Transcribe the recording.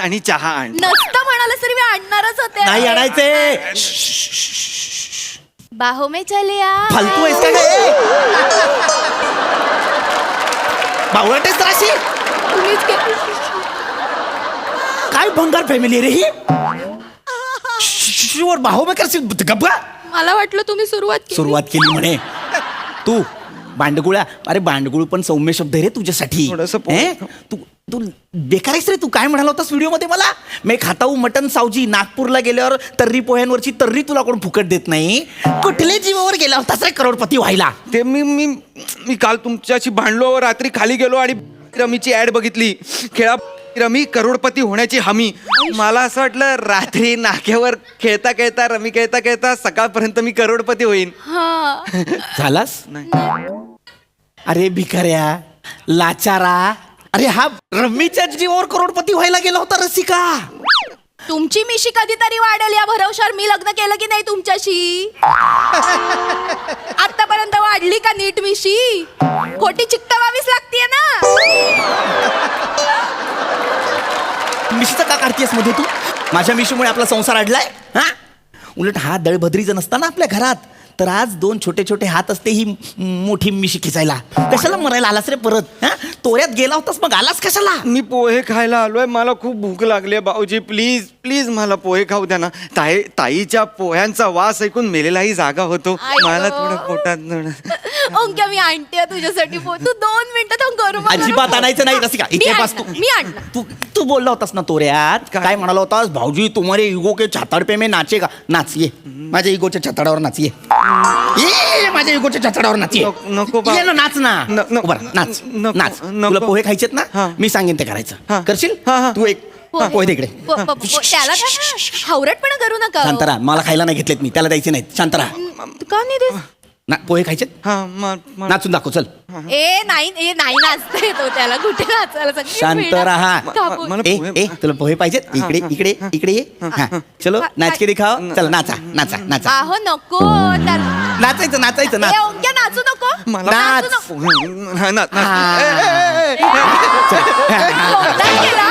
आणि चहा आण. नसतं म्हणाल तरी मी आणणारच होते. नाही आणायचे. बाहो में चले आ. फालतू आहेस का काय? बावळटेस राशी. तुम्हीच काय भंगार फॅमिली रे ही. वर बाहो में करशील गप्पा. मला वाटलं तुम्ही सुरुवात सुरुवात केली म्हणे तू. बांडगुळ्या. अरे बांडगुळ पण सौम्य शब्द आहे रे तुझ्यासाठी. थोडंसं तू तू बेकार आहेस रे. तू काय म्हणाला होतास व्हिडिओ मध्ये मला. मी खाताऊ मटन सावजी. नागपूरला गेल्यावर तर्री पोह्यांवरची तर्री तुला कोण फुकट देत नाही. कुठल्या जीवावर गेला होतास रे करोडपती व्हायला. ते मी काल तुमच्याशी भांडलो. रात्री खाली गेलो आणि रमीची ऍड बघितली. खेळा रमी करोडपती होण्याची हमी. मला असं वाटलं रात्री नाक्यावर खेळता खेळता रमी खेळता खेळता सकाळपर्यंत मी करोडपती होईन. झालास. नाही. अरे भिकाऱ्या लाचारा. अरे हा रम्मीच्या जीवावर करोडपती व्हायला गेला होता रसिका. तुमची मिशी कधीतरी वाढेल या भरवशावर मी लग्न केलं की नाही तुमच्याशी. आतापर्यंत वाढली का नीट मिशी. खोटी चिकटवावीच लागतीये ना. मिशीचं का काढतीयस मध्ये तू. माझ्या मिशीमुळे आपला संसार अडलाय. हा उलट हा दळभद्रीचं नसताना आपल्या घरात तर आज दोन छोटे छोटे हात असते ही मोठी मिशी खिचायला. कशाला मरायला आलास रे परत. हा तोऱ्यात गेला होतास मग आलास कशाला. मी पोहे खायला आलोय. मला खूप भूक लागली आहे भाऊजी. प्लीज प्लीज मला पोहे खाऊ द्या ना. ताईच्या पोह्यांचा वास ऐकून मेलेलाही जागा होतो. आई मला गं. थोडं पोटात ओंक्या मी आणते तुझ्यासाठी तू 2 मिनिटं थांब. गरम अजिबात आणायचं नाही रसिका. इथे बस तू. मी आणणार. तू तू बोलला होतास ना तोऱ्यात. काय म्हणाला होतास. भाऊजी तुम्हारे इगो के छाताड पे में नाचेगा. नाच ये माझ्या इगोच्या छाताडावर नाच. ये माझ्या इगोच्या छाताडावर नाच. ये नको बा. ये ना नाच ना. बरं नाच नको, नाच. नको. तुला पोहे खायचेत हा. ना. मी सांगेन ते करायचं. करशील. तू एक पोहे दे इकडे. त्याला हावरटपणा करू नका. शांत राहा. मला खायला नाही घेतलेत मी. त्याला द्यायचे नाहीत. शांत राहा. का नाही देस. ना पोहे खायचेत. नाचून दाखव चल. नाही नाचता येतो त्याला. कुठे नाचायला सगळी शांत पिढा राहा. कापून. मला ए पोहे- ए तुला पोहे पाहिजेत. इकडे इकडे इकडे ये. हा चलो नाच के दिखाओ. चल नाचा नाचा नाचा. आहो नको त्याला. नाचायचं नाचायचं नाच. ओंक्या नाचू नको. मला नाच. नाचू नको. हा. चल. नाही केला.